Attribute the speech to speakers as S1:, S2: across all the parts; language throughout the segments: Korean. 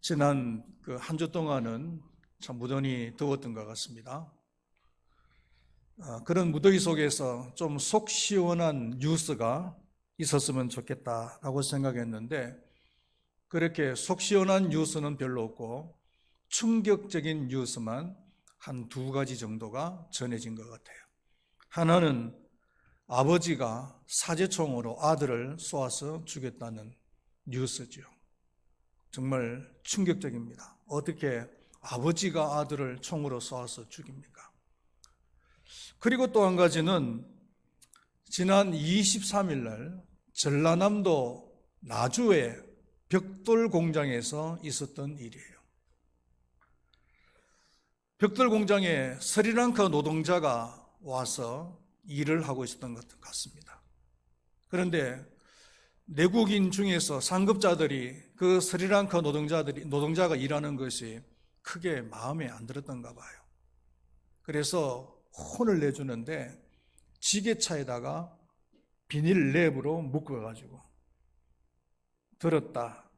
S1: 지난 한 주 동안은 참 무더니 더웠던 것 같습니다. 그런 무더위 속에서 좀 속 시원한 뉴스가 있었으면 좋겠다라고 생각했는데, 그렇게 속 시원한 뉴스는 별로 없고 충격적인 뉴스만 한 두 가지 정도가 전해진 것 같아요. 하나는 아버지가 사제총으로 아들을 쏘아서 죽였다는 뉴스죠. 정말 충격적입니다. 어떻게 아버지가 아들을 총으로 쏘아서 죽입니까? 그리고 또 한 가지는 지난 23일 날 전라남도 나주의 벽돌 공장에서 있었던 일이에요. 벽돌 공장에 스리랑카 노동자가 와서 일을 하고 있었던 것 같습니다. 그런데 내국인 중에서 상급자들이 그 스리랑카 노동자가 일하는 것이 크게 마음에 안 들었던가 봐요. 그래서 혼을 내주는데 지게차에다가 비닐 랩으로 묶어가지고 들었다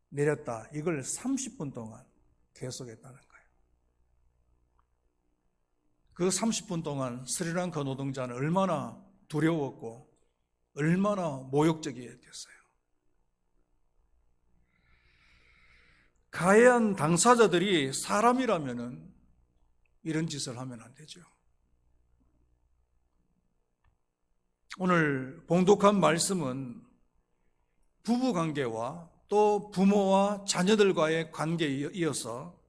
S1: 내렸다 이걸 30분 동안 계속했다는 거예요. 그 30분 동안 스리랑카 노동자는 얼마나 두려웠고 얼마나 모욕적이었겠어요. 가해한 당사자들이 사람이라면 이런 짓을 하면 안 되죠. 오늘 봉독한 말씀은 부부관계와 또 부모와 자녀들과의 관계에 이어서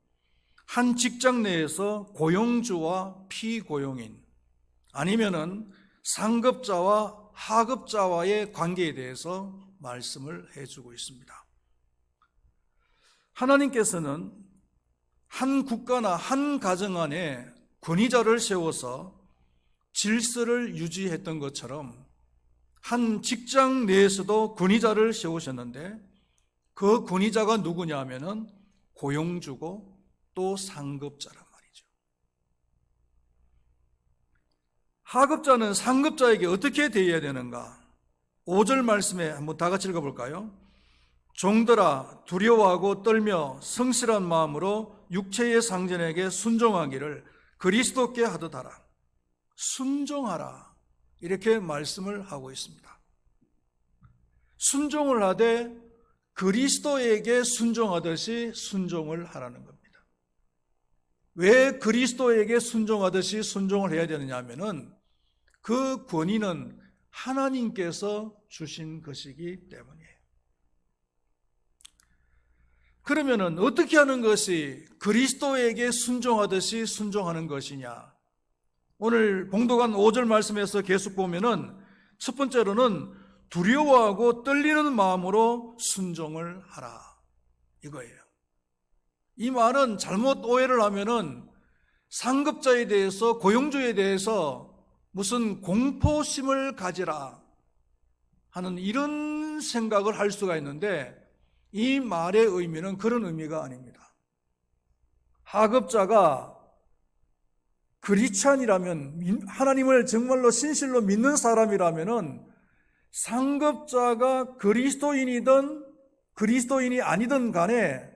S1: 한 직장 내에서 고용주와 피고용인 아니면은 상급자와 하급자와의 관계에 대해서 말씀을 해주고 있습니다. 하나님께서는 한 국가나 한 가정 안에 권위자를 세워서 질서를 유지했던 것처럼 한 직장 내에서도 권위자를 세우셨는데 그 권위자가 누구냐 하면은 고용주고 또 상급자란 말이죠. 하급자는 상급자에게 어떻게 대해야 되는가? 5절 말씀에 한번 다 같이 읽어볼까요? 종들아 두려워하고 떨며 성실한 마음으로 육체의 상전에게 순종하기를 그리스도께 하듯 하라. 순종하라 이렇게 말씀을 하고 있습니다. 순종을 하되 그리스도에게 순종하듯이 순종을 하라는 겁니다. 왜 그리스도에게 순종하듯이 순종을 해야 되느냐 하면은 그 권위는 하나님께서 주신 것이기 때문이에요. 그러면은 어떻게 하는 것이 그리스도에게 순종하듯이 순종하는 것이냐? 오늘 봉독한 5절 말씀에서 계속 보면은 첫 번째로는 두려워하고 떨리는 마음으로 순종을 하라 이거예요. 이 말은 잘못 오해를 하면은 상급자에 대해서 고용주에 대해서 무슨 공포심을 가지라 하는 이런 생각을 할 수가 있는데 이 말의 의미는 그런 의미가 아닙니다. 하급자가 크리스찬이라면 하나님을 정말로 진실로 믿는 사람이라면은 상급자가 그리스도인이든 그리스도인이 아니든 간에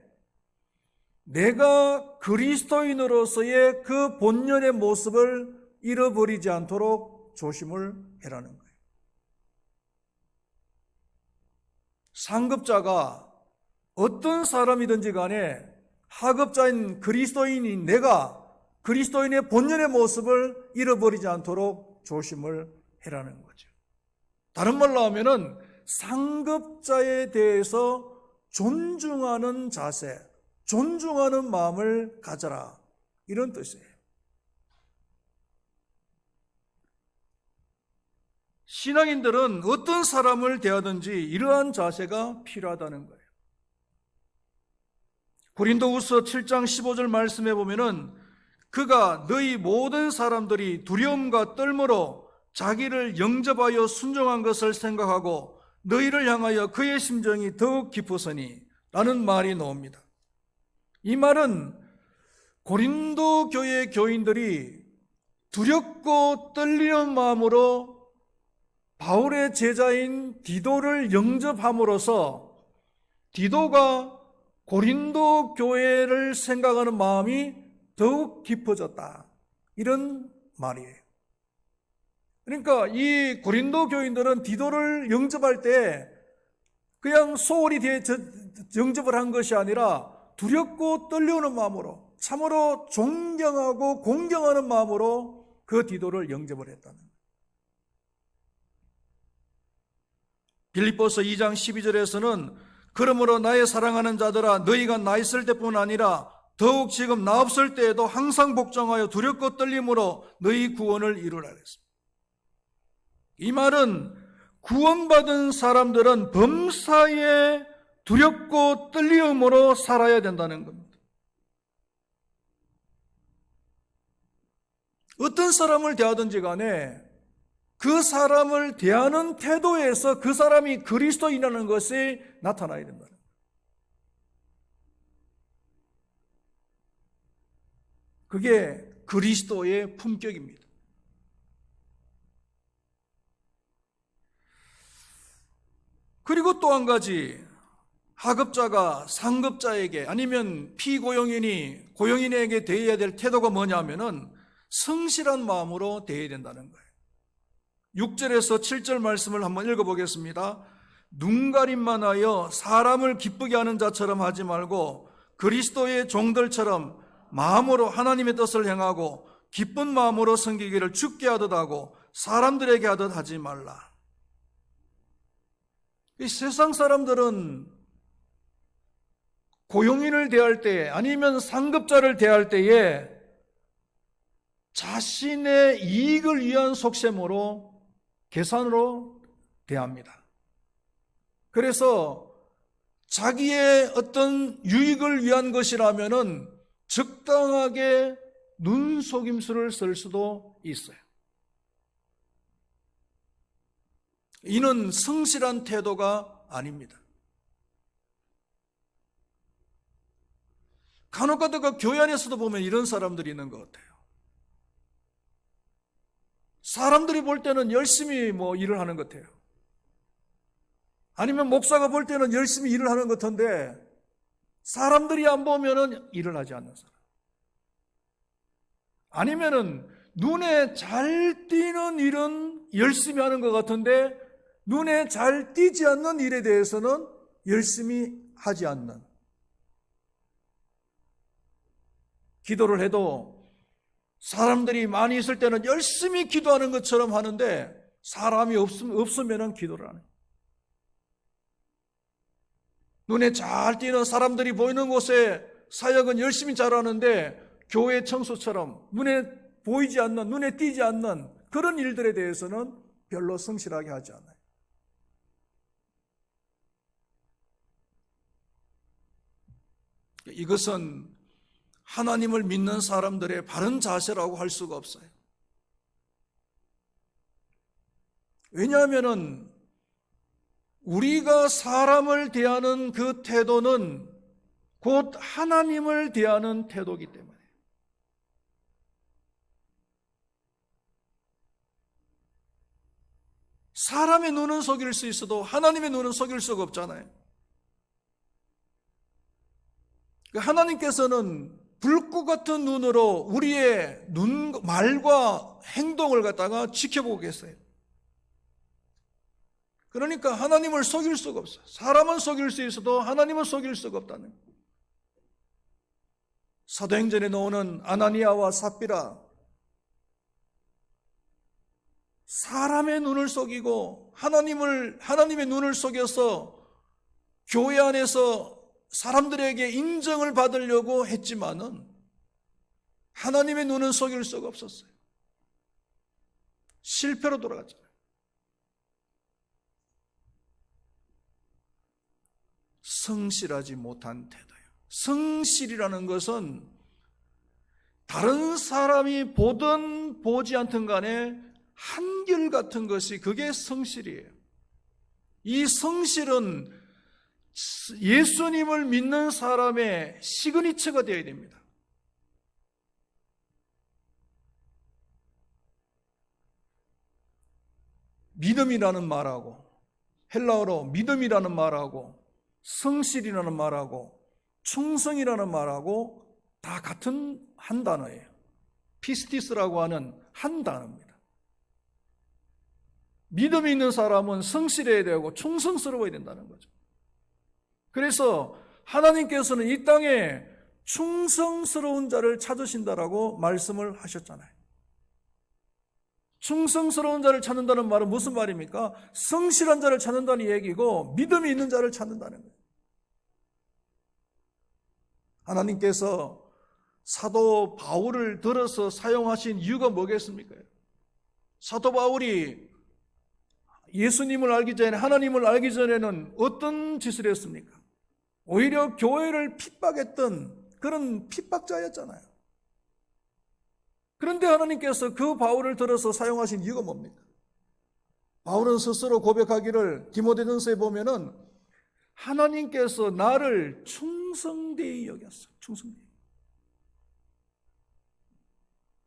S1: 내가 그리스도인으로서의 그 본연의 모습을 잃어버리지 않도록 조심을 해라는 거예요. 상급자가 어떤 사람이든지 간에 하급자인 그리스도인인 내가 그리스도인의 본연의 모습을 잃어버리지 않도록 조심을 해라는 거죠. 다른 말로 하면은 상급자에 대해서 존중하는 자세, 존중하는 마음을 가져라 이런 뜻이에요. 신앙인들은 어떤 사람을 대하든지 이러한 자세가 필요하다는 거예요. 고린도후서 7장 15절 말씀에 보면은 그가 너희 모든 사람들이 두려움과 떨므로 자기를 영접하여 순종한 것을 생각하고 너희를 향하여 그의 심정이 더욱 깊으서니 라는 말이 나옵니다. 이 말은 고린도 교회 교인들이 두렵고 떨리는 마음으로 바울의 제자인 디도를 영접함으로써 디도가 고린도 교회를 생각하는 마음이 더욱 깊어졌다, 이런 말이에요. 그러니까 이 고린도 교인들은 디도를 영접할 때 그냥 소홀히 영접을 한 것이 아니라 두렵고 떨려오는 마음으로, 참으로 존경하고 공경하는 마음으로 그 디도를 영접을 했다는 거예요. 빌립보서 2장 12절에서는 그러므로 나의 사랑하는 자들아, 너희가 나 있을 때뿐 아니라 더욱 지금 나 없을 때에도 항상 복종하여 두렵고 떨림으로 너희 구원을 이루라 그랬습니다. 이 말은 구원받은 사람들은 범사에 두렵고 떨림으로 살아야 된다는 겁니다. 어떤 사람을 대하든지 간에 그 사람을 대하는 태도에서 그 사람이 그리스도인이라는 것이 나타나야 된다. 그게 그리스도의 품격입니다. 그리고 또 한 가지, 하급자가 상급자에게 아니면 피고용인이 고용인에게 대해야 될 태도가 뭐냐면은 성실한 마음으로 대해야 된다는 거예요. 6절에서 7절 말씀을 한번 읽어보겠습니다. 눈가림만 하여 사람을 기쁘게 하는 자처럼 하지 말고 그리스도의 종들처럼 마음으로 하나님의 뜻을 행하고 기쁜 마음으로 섬기기를 주께 하듯 하고 사람들에게 하듯 하지 말라. 이 세상 사람들은 고용인을 대할 때 아니면 상급자를 대할 때에 자신의 이익을 위한 속셈으로 계산으로 대합니다. 그래서 자기의 어떤 유익을 위한 것이라면은 적당하게 눈속임수를 쓸 수도 있어요. 이는 성실한 태도가 아닙니다. 간혹가다가 교회 안에서도 보면 이런 사람들이 있는 것 같아요. 사람들이 볼 때는 열심히 일을 하는 것 같아요. 아니면 목사가 볼 때는 열심히 일을 하는 것 같은데 사람들이 안 보면은 일을 하지 않는 사람. 아니면은 눈에 잘 띄는 일은 열심히 하는 것 같은데 눈에 잘 띄지 않는 일에 대해서는 열심히 하지 않는. 기도를 해도 사람들이 많이 있을 때는 열심히 기도하는 것처럼 하는데 사람이 없으면 기도를 안 해요. 눈에 잘 띄는 사람들이 보이는 곳에 사역은 열심히 잘하는데 교회 청소처럼 눈에 보이지 않는, 눈에 띄지 않는 그런 일들에 대해서는 별로 성실하게 하지 않아요. 이것은 하나님을 믿는 사람들의 바른 자세라고 할 수가 없어요. 왜냐하면 우리가 사람을 대하는 그 태도는 곧 하나님을 대하는 태도이기 때문에 사람의 눈은 속일 수 있어도 하나님의 눈은 속일 수가 없잖아요. 하나님께서는 불꽃 같은 눈으로 우리의 말과 행동을 갖다가 지켜보고 계세요. 그러니까 하나님을 속일 수가 없어요. 사람은 속일 수 있어도 하나님은 속일 수가 없다는 거예요. 사도행전에 나오는 아나니아와 삽비라, 사람의 눈을 속이고 하나님의 눈을 속여서 교회 안에서 사람들에게 인정을 받으려고 했지만은 하나님의 눈은 속일 수가 없었어요. 실패로 돌아갔잖아요. 성실하지 못한 태도예요. 성실이라는 것은 다른 사람이 보든 보지 않든 간에 한결같은 것이 그게 성실이에요. 이 성실은 예수님을 믿는 사람의 시그니처가 되어야 됩니다. 믿음이라는 말하고 헬라어로 믿음이라는 말하고 성실이라는 말하고 충성이라는 말하고 다 같은 한 단어예요. 피스티스라고 하는 한 단어입니다. 믿음이 있는 사람은 성실해야 되고 충성스러워야 된다는 거죠. 그래서 하나님께서는 이 땅에 충성스러운 자를 찾으신다라고 말씀을 하셨잖아요. 충성스러운 자를 찾는다는 말은 무슨 말입니까? 성실한 자를 찾는다는 얘기고 믿음이 있는 자를 찾는다는 거예요. 하나님께서 사도 바울을 들어서 사용하신 이유가 뭐겠습니까? 사도 바울이 예수님을 알기 전에, 하나님을 알기 전에는 어떤 짓을 했습니까? 오히려 교회를 핍박했던 그런 핍박자였잖아요. 그런데 하나님께서 그 바울을 들어서 사용하신 이유가 뭡니까? 바울은 스스로 고백하기를 디모데전서에 보면은 하나님께서 나를 충성되이 여겼어. 충성되이.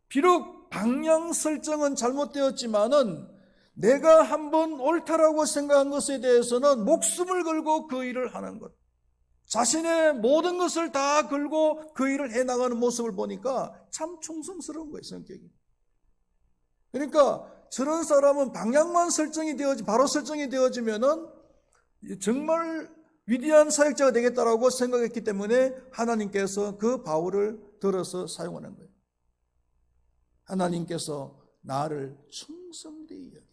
S1: 비록 방향 설정은 잘못되었지만은 내가 한번 옳다라고 생각한 것에 대해서는 목숨을 걸고 그 일을 하는 것, 자신의 모든 것을 다 걸고 그 일을 해나가는 모습을 보니까 참 충성스러운 거예요, 성격이. 그러니까 저런 사람은 방향만 바로 설정이 되어지면은 정말 위대한 사역자가 되겠다라고 생각했기 때문에 하나님께서 그 바울을 들어서 사용하는 거예요. 하나님께서 나를 충성되이 여겨.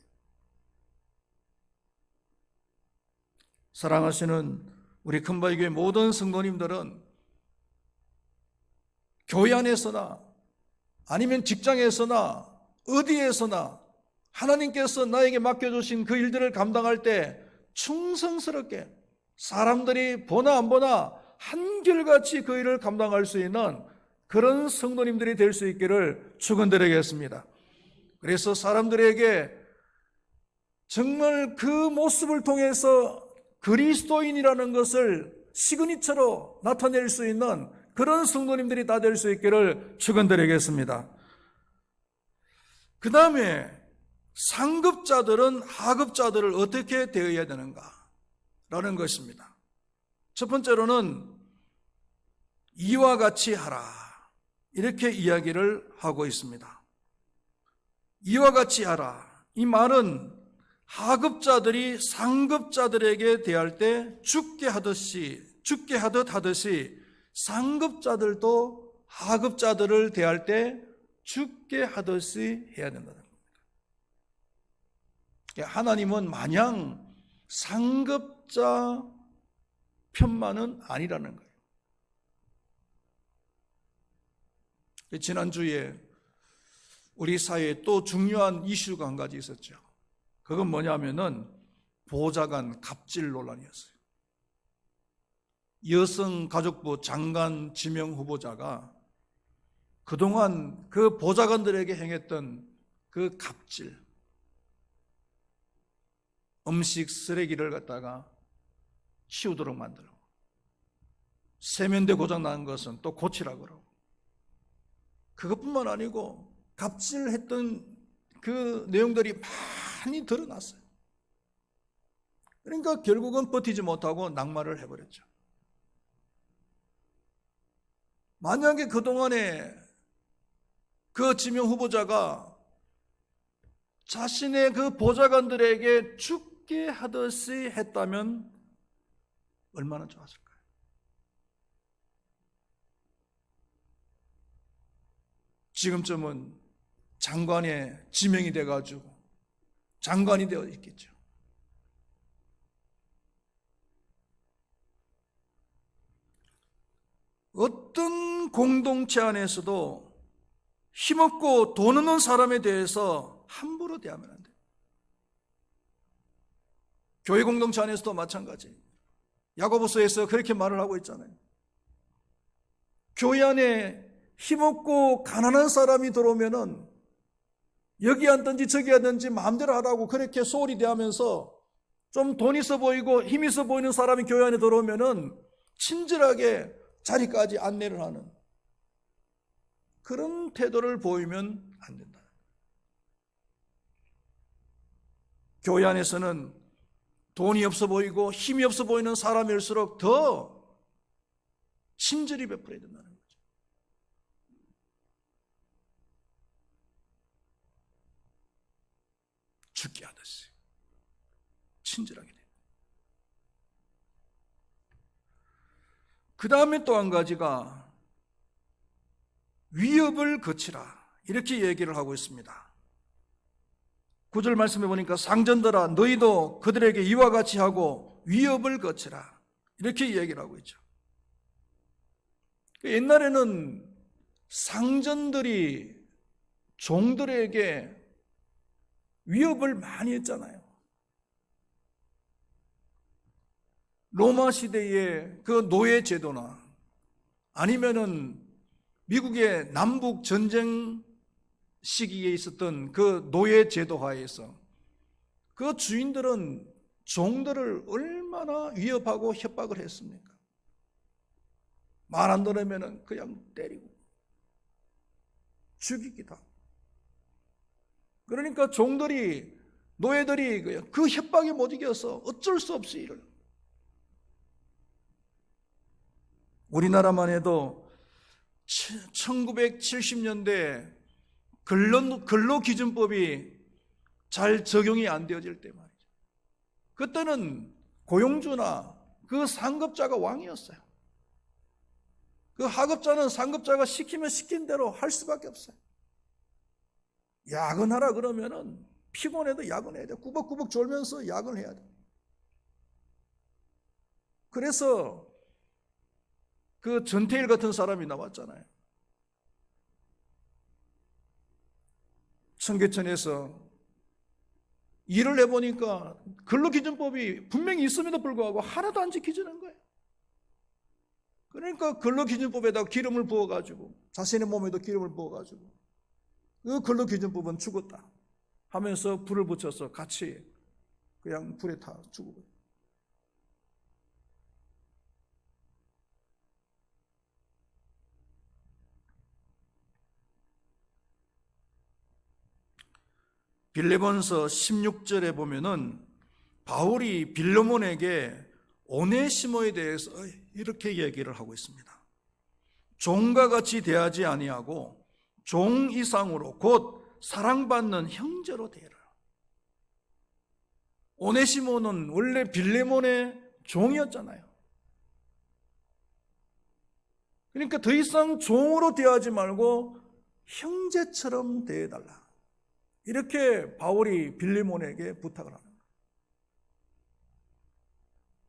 S1: 사랑하시는 우리 큰바위교회 모든 성도님들은 교회 안에서나 아니면 직장에서나 어디에서나 하나님께서 나에게 맡겨주신 그 일들을 감당할 때 충성스럽게 사람들이 보나 안 보나 한결같이 그 일을 감당할 수 있는 그런 성도님들이 될 수 있기를 축원드리겠습니다. 그래서 사람들에게 정말 그 모습을 통해서 그리스도인이라는 것을 시그니처로 나타낼 수 있는 그런 성도님들이 다 될 수 있기를 축원드리겠습니다. 그 다음에 상급자들은 하급자들을 어떻게 대해야 되는가라는 것입니다. 첫 번째로는 이와 같이 하라, 이렇게 이야기를 하고 있습니다. 이와 같이 하라. 이 말은 하급자들이 상급자들에게 대할 때 죽게 하듯 하듯이 상급자들도 하급자들을 대할 때 죽게 하듯이 해야 된다는 겁니다. 하나님은 마냥 상급자 편만은 아니라는 거예요. 지난주에 우리 사회에 또 중요한 이슈가 한 가지 있었죠. 그건 뭐냐면은 보좌관 갑질 논란이었어요. 여성가족부 장관 지명 후보자가 그동안 그 보좌관들에게 행했던 그 갑질, 음식 쓰레기를 갖다가 치우도록 만들고, 세면대 고장 난 것은 또 고치라고 그러고, 그것뿐만 아니고 갑질했던 그 내용들이 많이 드러났어요. 그러니까 결국은 버티지 못하고 낙마를 해버렸죠. 만약에 그동안에 그 지명 후보자가 자신의 그 보좌관들에게 죽게 하듯이 했다면 얼마나 좋았을까요? 지금쯤은 장관에 지명이 돼가지고 장관이 되어 있겠죠. 어떤 공동체 안에서도 힘없고 돈 없는 사람에 대해서 함부로 대하면 안 돼요. 교회 공동체 안에서도 마찬가지. 야고보서에서 그렇게 말을 하고 있잖아요. 교회 안에 힘없고 가난한 사람이 들어오면은 여기 앉든지 저기 앉든지 마음대로 하라고 그렇게 소홀히 대하면서 좀 돈 있어 보이고 힘 있어 보이는 사람이 교회 안에 들어오면은 친절하게 자리까지 안내를 하는 그런 태도를 보이면 안 된다. 교회 안에서는 돈이 없어 보이고 힘이 없어 보이는 사람일수록 더 친절히 베풀어야 된다는 거죠. 죽게 하듯이 친절하게 돼요. 그 다음에 또 한 가지가 위협을 거치라, 이렇게 얘기를 하고 있습니다. 9절 말씀해 보니까 상전들아 너희도 그들에게 이와 같이 하고 위협을 거치라, 이렇게 얘기를 하고 있죠. 옛날에는 상전들이 종들에게 위협을 많이 했잖아요. 로마 시대의 그 노예 제도나 아니면은 미국의 남북 전쟁 시기에 있었던 그 노예 제도 하에서 그 주인들은 종들을 얼마나 위협하고 협박을 했습니까? 말 안 들으면은 그냥 때리고 죽이기도 하고. 그러니까 종들이, 노예들이 그 협박에 못 이겨서 어쩔 수 없이 일을. 우리나라만 해도 1970년대 근로기준법이 잘 적용이 안 되어질 때 말이죠. 그때는 고용주나 그 상급자가 왕이었어요. 그 하급자는 상급자가 시키면 시킨 대로 할 수밖에 없어요. 야근하라 그러면은 피곤해도 야근해야 돼. 꾸벅꾸벅 졸면서 야근해야 돼. 그래서 그 전태일 같은 사람이 나왔잖아요. 청계천에서 일을 해보니까 근로기준법이 분명히 있음에도 불구하고 하나도 안 지켜지는 거예요. 그러니까 근로기준법에다가 기름을 부어가지고, 자신의 몸에도 기름을 부어가지고 그 근로기준법은 죽었다 하면서 불을 붙여서 같이 그냥 불에 타 죽어버려요. 빌레몬서 16절에 보면은 바울이 빌레몬에게 오네시모에 대해서 이렇게 얘기를 하고 있습니다. 종과 같이 대하지 아니하고 종 이상으로 곧 사랑받는 형제로 대하라. 오네시모는 원래 빌레몬의 종이었잖아요. 그러니까 더 이상 종으로 대하지 말고 형제처럼 대해달라, 이렇게 바울이 빌레몬에게 부탁을 합니다.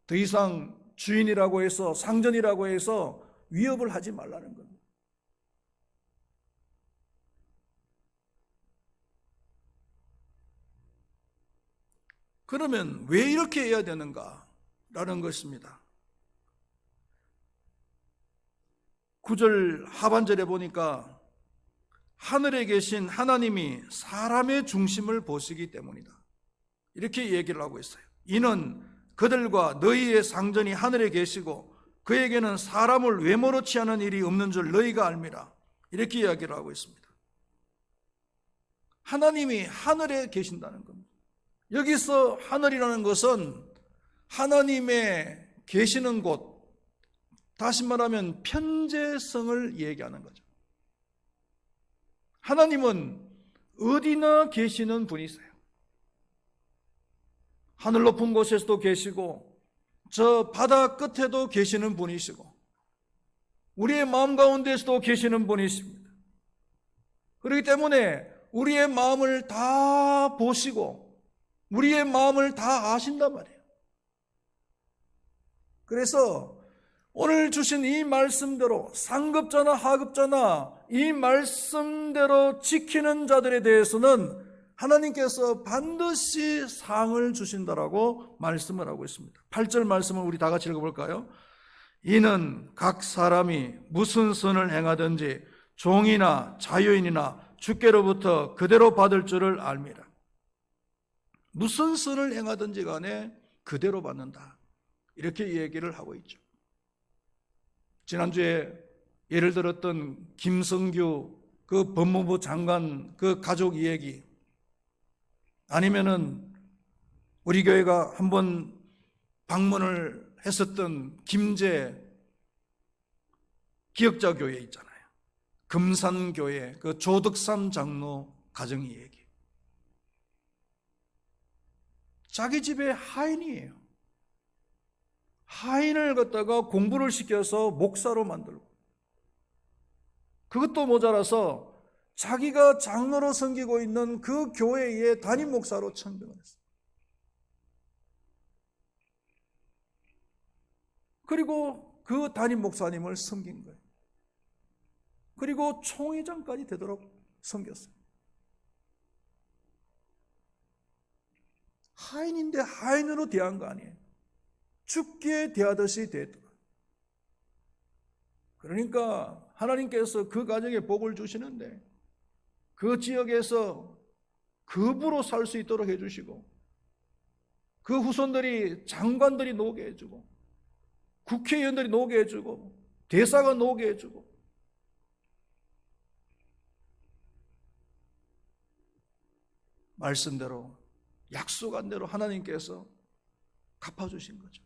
S1: 더 이상 주인이라고 해서, 상전이라고 해서 위협을 하지 말라는 겁니다. 그러면 왜 이렇게 해야 되는가라는 것입니다. 9절 하반절에 보니까 하늘에 계신 하나님이 사람의 중심을 보시기 때문이다, 이렇게 얘기를 하고 있어요. 이는 그들과 너희의 상전이 하늘에 계시고 그에게는 사람을 외모로 취하는 일이 없는 줄 너희가 알미라, 이렇게 이야기를 하고 있습니다. 하나님이 하늘에 계신다는 겁니다. 여기서 하늘이라는 것은 하나님의 계시는 곳, 다시 말하면 편재성을 얘기하는 거죠. 하나님은 어디나 계시는 분이세요. 하늘 높은 곳에서도 계시고 저 바다 끝에도 계시는 분이시고 우리의 마음 가운데서도 계시는 분이십니다. 그렇기 때문에 우리의 마음을 다 보시고 우리의 마음을 다 아신단 말이에요. 그래서 오늘 주신 이 말씀대로 상급자나 하급자나 이 말씀대로 지키는 자들에 대해서는 하나님께서 반드시 상을 주신다라고 말씀을 하고 있습니다. 8절 말씀을 우리 다 같이 읽어볼까요? 이는 각 사람이 무슨 선을 행하든지 종이나 자유인이나 주께로부터 그대로 받을 줄을 알미라. 무슨 선을 행하든지 간에 그대로 받는다, 이렇게 얘기를 하고 있죠. 지난주에 예를 들었던 김성규 그 법무부 장관 그 가족 이야기, 아니면은 우리 교회가 한번 방문을 했었던 김제 기역자 교회 있잖아요. 금산교회 그 조덕삼 장로 가정 얘기. 자기 집에 하인이에요. 하인을 갖다가 공부를 시켜서 목사로 만들고, 그것도 모자라서 자기가 장로로 섬기고 있는 그 교회의 담임 목사로 천명을 했어요. 그리고 그 담임 목사님을 섬긴 거예요. 그리고 총회장까지 되도록 섬겼어요. 하인인데 하인으로 대한 거 아니에요. 죽게 대하듯이 대했던 거예요. 그러니까 하나님께서 그 가정에 복을 주시는데 그 지역에서 급으로 살 수 있도록 해주시고, 그 후손들이 장관들이 노게 해주고, 국회의원들이 노게 해주고, 대사가 노게 해주고, 말씀대로 약속한 대로 하나님께서 갚아주신 거죠.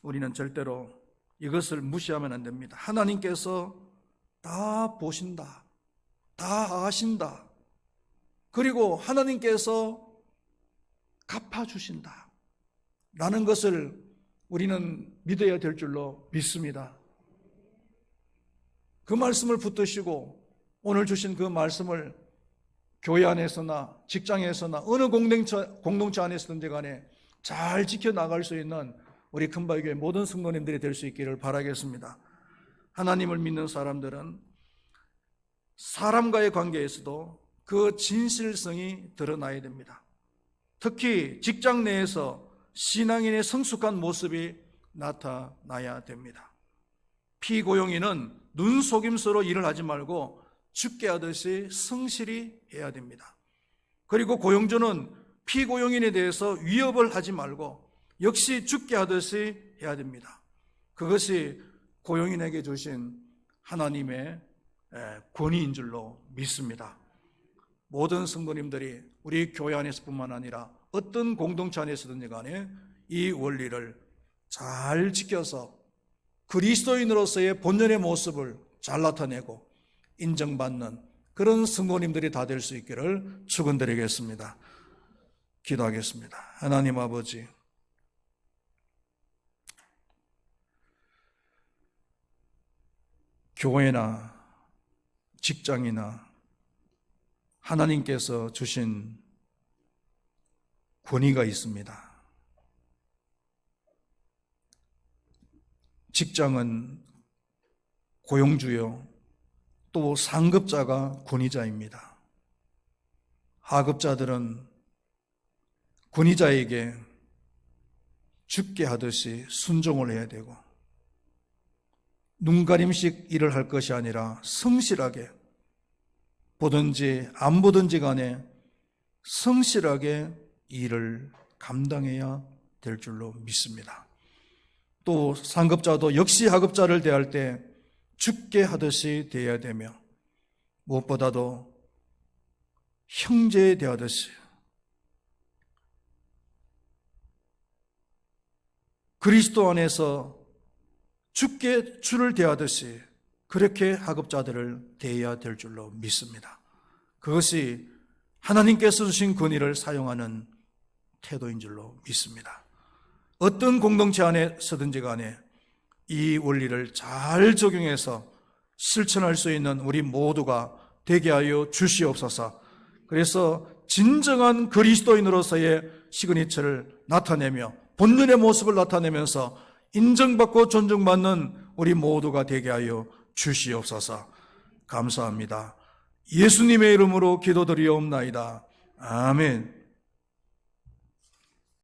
S1: 우리는 절대로 이것을 무시하면 안 됩니다. 하나님께서 다 보신다, 다 아신다, 그리고 하나님께서 갚아주신다 라는 것을 우리는 믿어야 될 줄로 믿습니다. 그 말씀을 붙드시고 오늘 주신 그 말씀을 교회 안에서나 직장에서나 어느 공동체 안에서든지 간에 잘 지켜나갈 수 있는 우리 금바교회 모든 성도님들이 될 수 있기를 바라겠습니다. 하나님을 믿는 사람들은 사람과의 관계에서도 그 진실성이 드러나야 됩니다. 특히 직장 내에서 신앙인의 성숙한 모습이 나타나야 됩니다. 피고용인은 눈속임수로 일을 하지 말고 죽게 하듯이 성실히 해야 됩니다. 그리고 고용주는 피고용인에 대해서 위협을 하지 말고 역시 죽게 하듯이 해야 됩니다. 그것이 고용인에게 주신 하나님의 권위인 줄로 믿습니다. 모든 성도님들이 우리 교회 안에서뿐만 아니라 어떤 공동체 안에서든지 간에 이 원리를 잘 지켜서 그리스도인으로서의 본연의 모습을 잘 나타내고 인정받는 그런 성도님들이 다 될 수 있기를 축원드리겠습니다. 기도하겠습니다. 하나님 아버지, 교회나 직장이나 하나님께서 주신 권위가 있습니다. 직장은 고용주요, 또 상급자가 권위자입니다. 하급자들은 권위자에게 죽게 하듯이 순종을 해야 되고, 눈가림식 일을 할 것이 아니라 성실하게, 보든지 안 보든지 간에 성실하게 일을 감당해야 될 줄로 믿습니다. 또 상급자도 역시 하급자를 대할 때 죽게 하듯이 대해야 되며, 무엇보다도 형제에 대하듯이, 그리스도 안에서 죽게 주를 대하듯이 그렇게 하급자들을 대해야 될 줄로 믿습니다. 그것이 하나님께서 주신 권위를 사용하는 태도인 줄로 믿습니다. 어떤 공동체 안에서든지 간에 이 원리를 잘 적용해서 실천할 수 있는 우리 모두가 되게 하여 주시옵소서. 그래서 진정한 그리스도인으로서의 시그니처를 나타내며 본연의 모습을 나타내면서 인정받고 존중받는 우리 모두가 되게 하여 주시옵소서. 감사합니다. 예수님의 이름으로 기도드리옵나이다. 아멘.